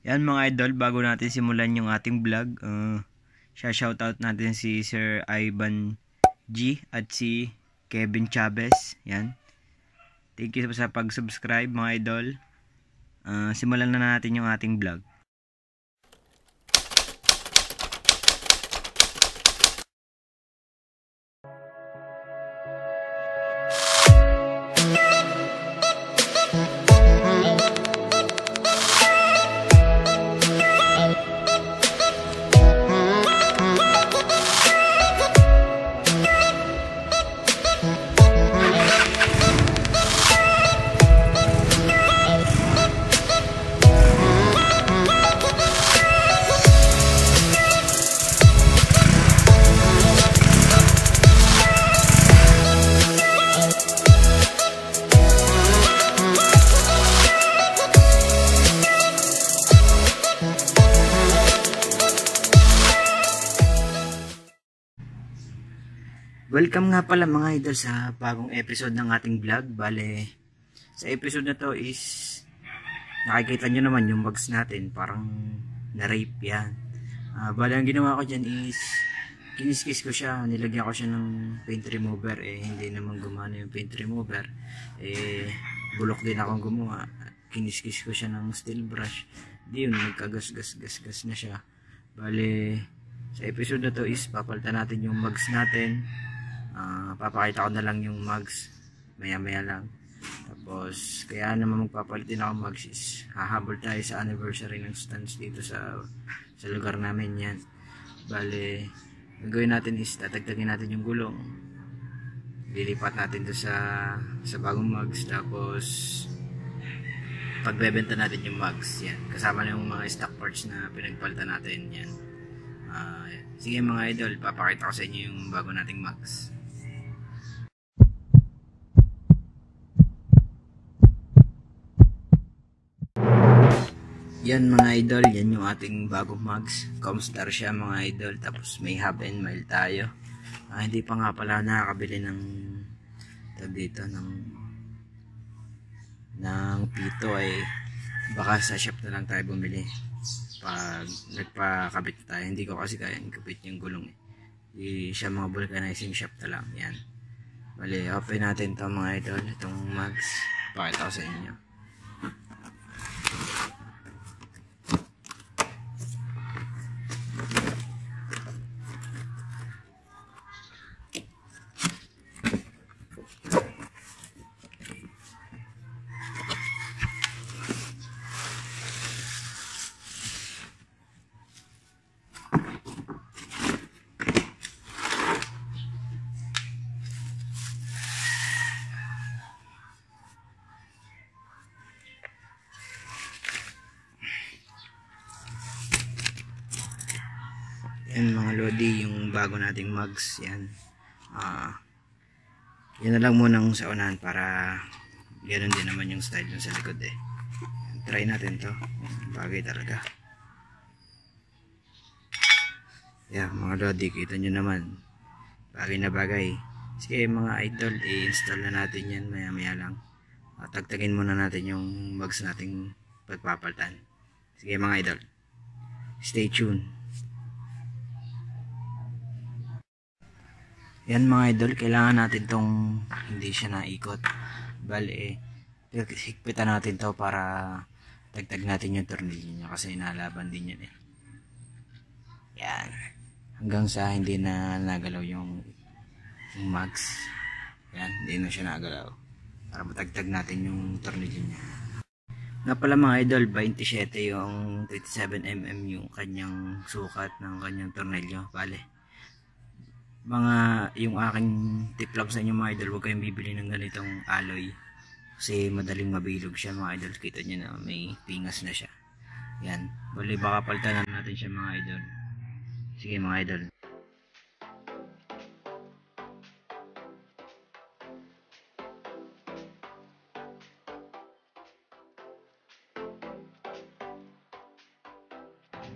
Yan mga idol, bago natin simulan yung ating vlog, shoutout natin si Sir Ivan G at si Kevin Chavez. Yan. Thank you sa pag-subscribe mga idol. Simulan na natin yung ating vlog. Welcome nga pala mga idol sa bagong episode ng ating vlog. Bale, sa episode na to is nakikita nyo naman yung mugs natin, parang na-rape yan. Bale, ang ginawa ko dyan is kiniskis ko siya, nilagyan ko siya ng paint remover. Hindi naman gumana yung paint remover. Bulok din akong gumawa. Kiniskis ko siya ng steel brush. Di yun, nagkagas-gas na siya. Bale, sa episode na to is papalitan natin yung mugs natin. Papakita ko na lang yung mugs maya lang. Tapos kaya naman magpapalitin ako mugs is hahabol tayo sa anniversary ng stands dito sa lugar namin. Yan, bale gagawin natin is tatagtagin natin yung gulong, lilipat natin to sa bagong mugs, tapos pagbebenta natin yung mugs. Yan, kasama na yung mga stock parts na pinagpalitan natin. Yan. Sige mga idol, papakita ko sa inyo yung bago nating mugs. Yan mga idol, yan yung ating bagong mugs. Comstar siya mga idol, tapos may hub and mile tayo. Hindi pa nga pala nakakabili ng dito ng pito, baka sa shop na lang tayo bumili pag nagpakabit tayo. Hindi ko kasi kaya ikabit yung gulong Di siya mga vulcanizing shop na lang. Yan, bali open natin to mga idol, itong mugs. Pakita ko sa inyo. Yan mga lodi, yung bago nating mugs. Yan, yan na lang munang sa unahan para ganoon din naman yung style dun sa likod. Yan, try natin to, bagay talaga. Yan mga lodi, kita nyo naman, bagay na bagay. Sige mga idol, i-install na natin yan maya lang. Tagtagin muna natin yung mugs nating pagpapalitan. Sige mga idol, stay tuned. Yan mga idol, kailangan natin tong hindi siya naikot. Bale, higpitan natin to para tagtag natin yung tornilyo niya, kasi nalaban din yan Yan, hanggang sa hindi na nagalaw yung mugs. Yan, hindi na siya nagalaw, para matagtag natin yung tornilyo niya. Nga pala mga idol, 27 yung 27mm yung kanyang sukat ng kanyang tornilyo. Bale, yung aking tip lang sa inyo mga idol, huwag kayong bibili ng ganitong alloy kasi madaling mabilog siya mga idol. Kita nyo na may pingas na siya. Yan, bali baka palitan natin siya mga idol. Sige mga idol.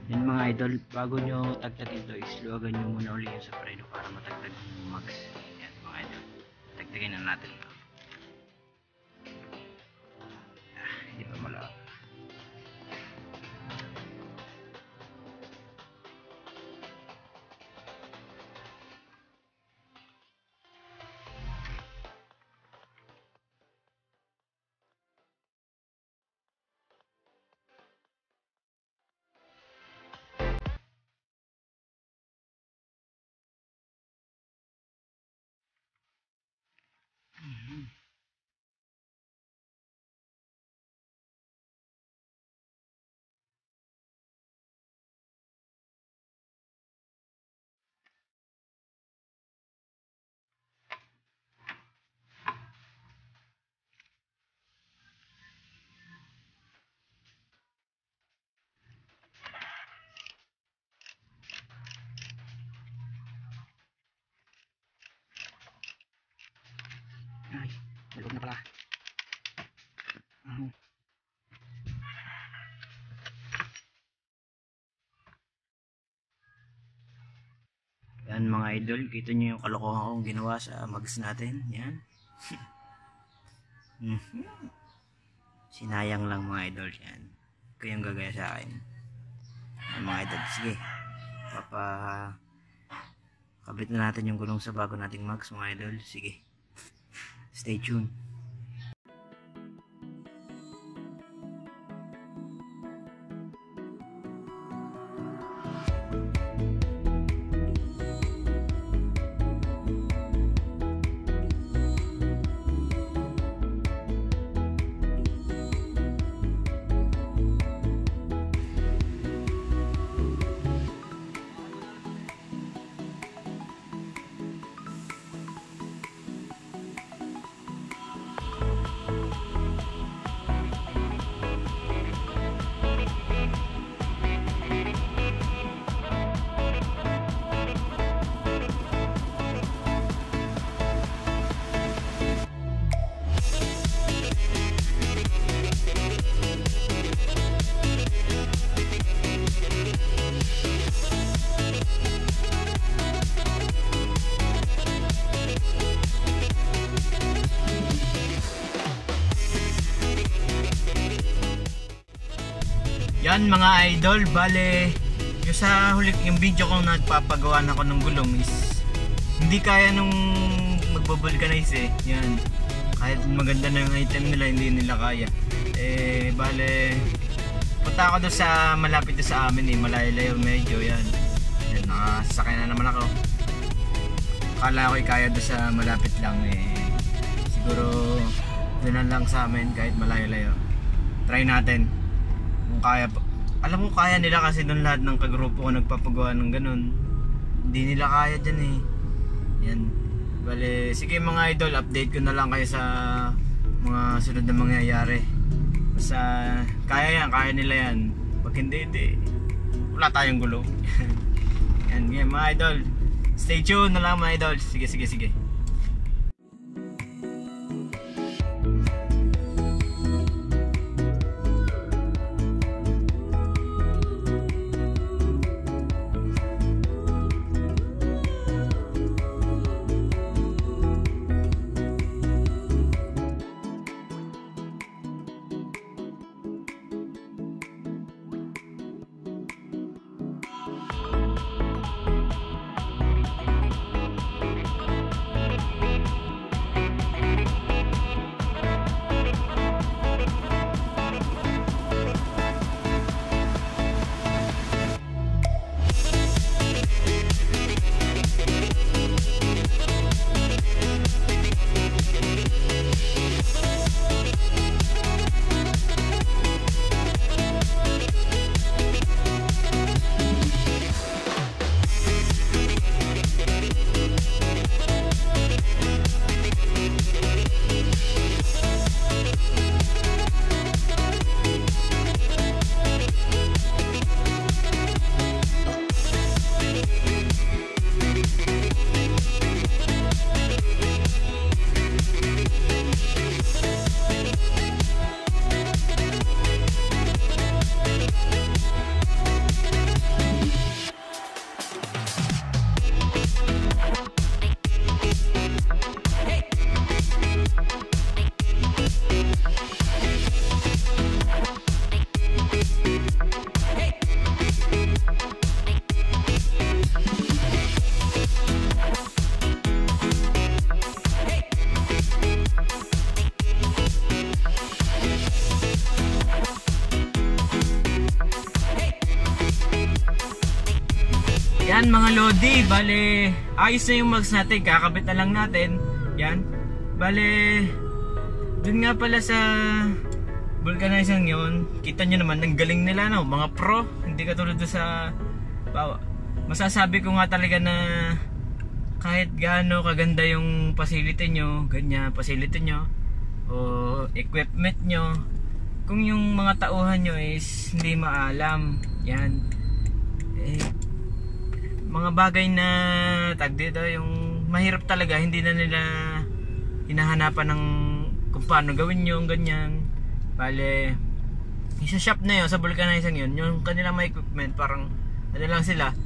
Yan mga idol, bago nyo tagtagin to, isluagan nyo muna ulit yung sa preno para matagtag yung mugs. Yan mga idol, tagtagin na natin to. Hindi pa malaki. Yan mga idol, kita nyo yung kalokohan kong ginawa sa mags natin. Yan. Sinayang lang mga idol. Yan. Kayong gagaya sa akin. Yan mga idol. Sige. Kabit na natin yung gulong sa bago nating mags mga idol. Sige. Stay tuned. Yan mga idol, bale yung sa huli yung video ko nagpapagawa na ako ng gulong is hindi kaya nung magbo-vulcanize eh. Yan. Kahit maganda na yung item nila, hindi nila kaya. Bale punta ako doon sa malapit doon sa amin eh, malayo-layo medyo yan. Yan, nakasakay na naman ako. Akala ko kaya doon sa malapit lang eh. Siguro doon lang sa amin kahit malayo-layo. Try natin. Kung kaya, alam ko kaya nila kasi doon lahat ng kagrupo ko nagpapagawa ng ganun. Hindi nila kaya dyan eh. Yan. Bale, sige mga idol, update ko na lang kayo sa mga sunod na mangyayari. Basta kaya yan, kaya nila yan. Pag hindi, wala tayong gulong. Yan, yan mga idol. Stay tuned na lang mga idol. Sige. Yan mga lodi, bale ayos na yung mags natin, kakabit na lang natin. Yan, bale dun nga pala sa vulcanizing yun, kita nyo naman, ang galing nila no, mga pro. Hindi katulad doon sa masasabi ko nga talaga na kahit gaano kaganda yung facility nyo, ganyan facility nyo o equipment nyo, kung yung mga tauhan nyo is hindi maalam, yan mga bagay na tag dito, yung mahirap talaga, hindi na nila hinahanapan ng kung paano gawin yung ganyan. Bale, sa shop na yun, sa vulcanizing yun, yung kanilang mga equipment, parang ano lang sila,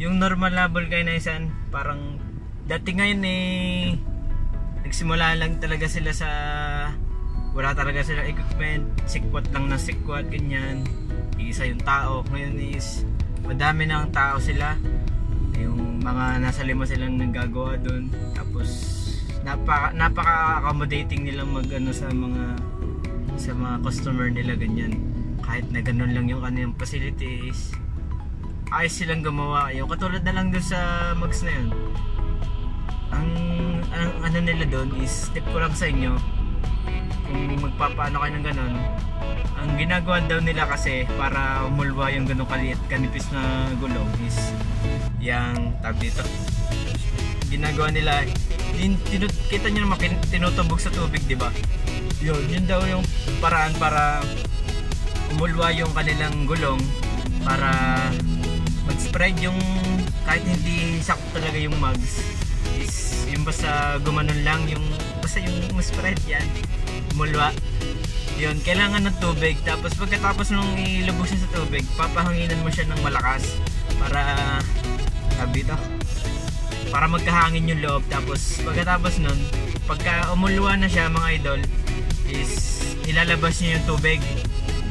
yung normal na vulcanizer, parang dati ngayon nagsimula lang talaga sila sa wala talaga sila equipment, sikwat lang na sikwat, ganyan, isa yung tao. Ngayon is madami na ang tao sila, yung mga nasa 5 silang naggagawa doon, tapos napaka-accommodating nila mag-ano sa mga customer nila, ganyan. Kahit na ganun lang yung kanilang facilities, ayos silang gumawa. Yung katulad na lang doon sa Mags na yun, ang ano nila doon is, tip ko lang sa inyo, kung magpapaano kayo ng ganun, ang ginagawa daw nila kasi para umulwa yung ganun kaliit kanipis na gulong is yung tab dito, ginagawa nila, kita nyo naman tinutubog sa tubig, diba? Yun daw yung paraan para umulwa yung kanilang gulong, para mag-spread yung kahit hindi sakto talaga yung mugs, is yung basta gumanon lang, yung basta yung spread yan, umulwa. Yun, kailangan ng tubig. Tapos pagkatapos nung ilubog siya sa tubig, papahanginan mo siya ng malakas para para magkahangin yung loob. Tapos pagkatapos nun, pagka umulwa na siya mga idol, is ilalabas niyo yung tubig.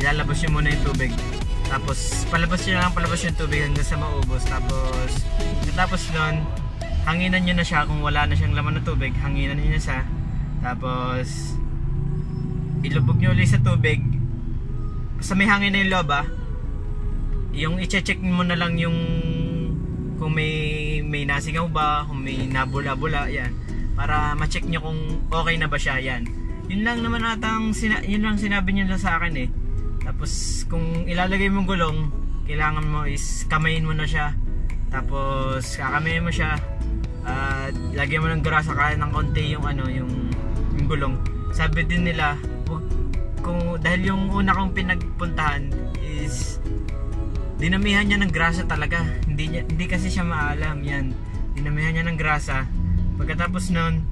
Ilalabas niyo muna yung tubig. Tapos palabas yung tubig hanggang sa maubos. Tapos pagkatapos nun, hanginan niyo na siya. Kung wala na siyang laman ng tubig, hanginan niyo na siya. Tapos ilubog nyo ulit sa tubig. Sa may hangin na yung loob, yung i-check mo na lang yung kung may nasingaw ba, kung may nabula-bula, yan, para ma-check nyo kung okay na ba siya, yan. Yun lang naman atang yun lang sinabi nyo lang sa akin Tapos kung ilalagay mong gulong, kailangan mo is kamayin mo na siya. Tapos kakamayin mo siya at lagyan mo ng grasa kahit ng konti yung yung gulong. Sabi din nila, dahil yung una kong pinagpuntahan is dinamihan niya ng grasa talaga, hindi kasi siya maalam, yan, dinamihan niya ng grasa. Pagkatapos nun,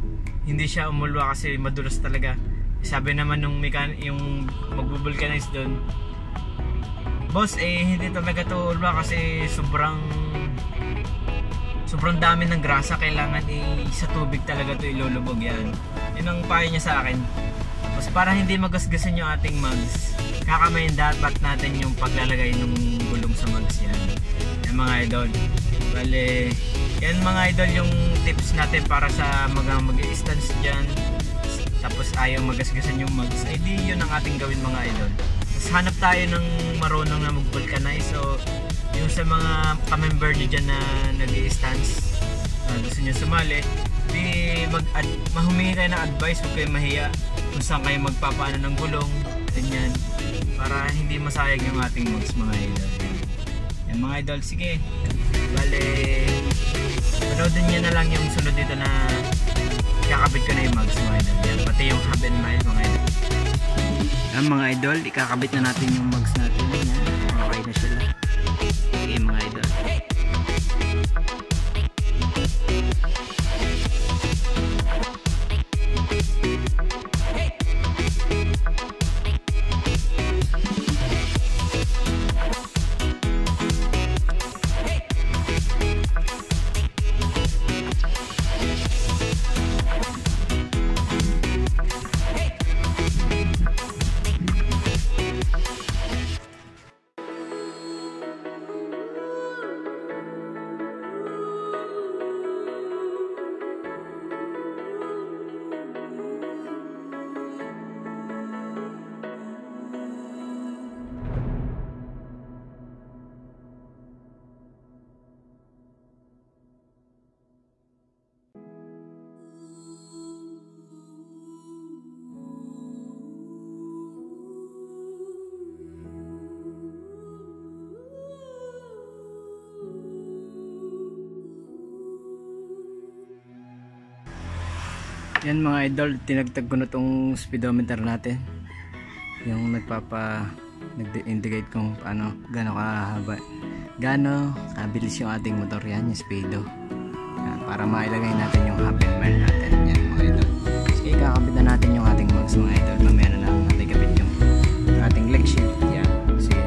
hindi siya umulwa kasi madulas talaga. Sabi naman nung yung magbubulkanize doon, boss, hindi talaga to ulwa kasi sobrang dami ng grasa, kailangan sa tubig talaga to ilulubog, yan. Yun ang payo niya sa akin. Tapos para hindi magasgasan yung ating mugs, kakamayin dapat natin yung paglalagay ng gulong sa mugs, yan. Yan mga idol. Bale, yan mga idol yung tips natin para sa mga mag-i-stance dyan. Tapos ayaw magasgasan yung mugs, ay di yun ang ating gawin mga idol. Tapos hanap tayo ng marunong na mag-vulcanize. So yung sa mga ka-member nyo dyan na nag-i-stance, gusto nyo sumali, di humingi tayo ng advice, huwag kayo mahiya kung saan kayo magpapaano ng gulong, ganyan, para hindi masayag yung ating mugs mga idol. Yan mga idol, sige, bale panoodin nyo na lang yung sunod dito na ikakabit ko na yung mugs mga idol. Yan, pati yung hub and mile mga idol. Yan mga idol, ikakabit na natin yung mugs natin. Yan, okay na sila. Okay mga idol. Yan mga idol, tinagtag ko na tong speedometer natin, yung nag-indicate kung paano, gaano kahaba, gaano kabilis yung ating motor. Yan yung speedo, yan, para mailagay natin yung hub and mile natin. Yan mga idol, sige, kakabit na natin yung ating mugs mga idol. Mamaya na lang natin kapit yung ating leg shift. Yan, sige.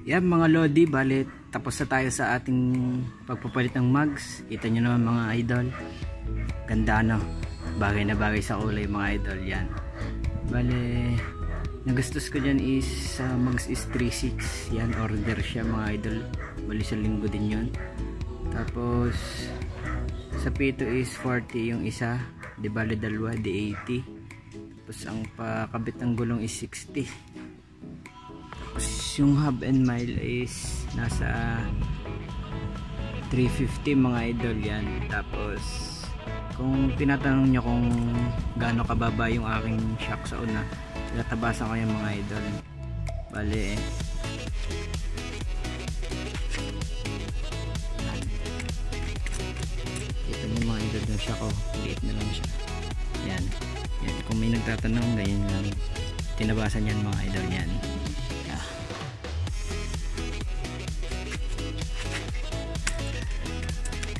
Yan mga lodi, bale tapos na tayo sa ating pagpapalit ng mugs. Kita nyo naman mga idol, ganda no, bagay na bagay sa kulay mga idol. Yan bale nagastos ko dyan is sa mugs is 3.6. yan, order siya mga idol, bali sa linggo din yun. Tapos sa pito is 40 yung isa, di bale dalawa, di 80. Tapos ang pakabit ng gulong is 60. Tapos yung hub and mile is nasa 350 mga idol. Yan. Tapos kung tinatanong nyo kung gaano kababa yung aking shock sa una, natabasan ko yung mga idol. Bale ito yung mga idol ng shock ko, liit na lang siya. Yan. Yan, kung may nagtatanong, ganyan lang tinabasan yan mga idol. Yan. Yeah.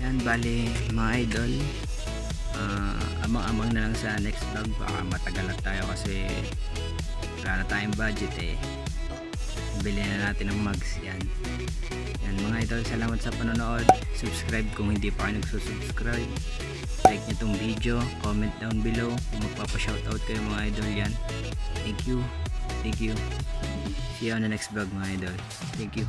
Yan, bali mga idol, amang-amang na lang sa next vlog. Baka matagal lang tayo kasi wala na tayong budget eh. Bili na natin ng mugs. Yan. Yan mga idol, salamat sa panonood. Subscribe kung hindi pa kayo nagsusubscribe. Like nyo tong video, comment down below kung magpapa-shoutout kayo mga idol. Yan. Thank you. Thank you. See you on the next vlog mga idol. Thank you.